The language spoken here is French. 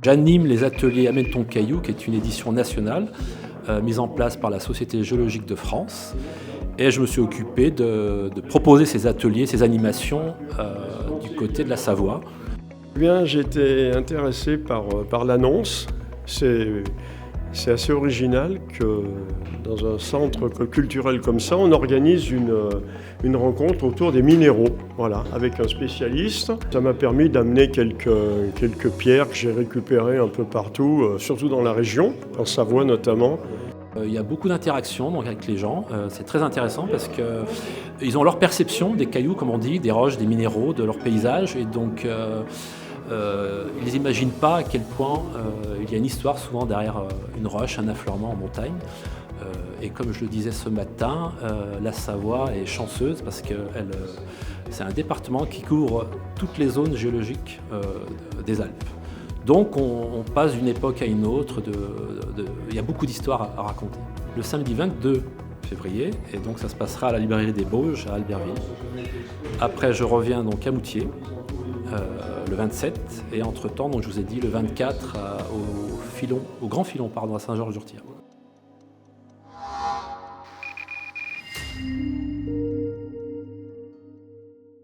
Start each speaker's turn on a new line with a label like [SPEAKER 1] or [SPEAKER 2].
[SPEAKER 1] J'anime les ateliers Amène ton caillou, qui est une édition nationale mise en place par la Société géologique de France. Et je me suis occupé de proposer ces ateliers, ces animations du côté de la Savoie.
[SPEAKER 2] Eh bien, j'ai été intéressé par l'annonce. C'est assez original que dans un centre culturel comme ça, on organise une rencontre autour des minéraux, voilà, avec un spécialiste. Ça m'a permis d'amener quelques pierres que j'ai récupérées un peu partout, surtout dans la région, en Savoie notamment.
[SPEAKER 1] Il y a beaucoup d'interactions avec les gens, c'est très intéressant parce qu'ils ont leur perception des cailloux, comme on dit, des roches, des minéraux, de leur paysage, et donc ils n'imaginent pas à quel point il y a une histoire souvent derrière une roche, un affleurement en montagne. Et comme je le disais ce matin, la Savoie est chanceuse parce que c'est un département qui couvre toutes les zones géologiques des Alpes. Donc on passe d'une époque à une autre, il y a beaucoup d'histoires à raconter. Le samedi 22 février, et donc ça se passera à la librairie des Bauges à Albertville. Après je reviens donc à Moutier, le 27, et entre-temps, donc je vous ai dit, le 24 au Grand Filon à Saint-Georges-d'Urtière.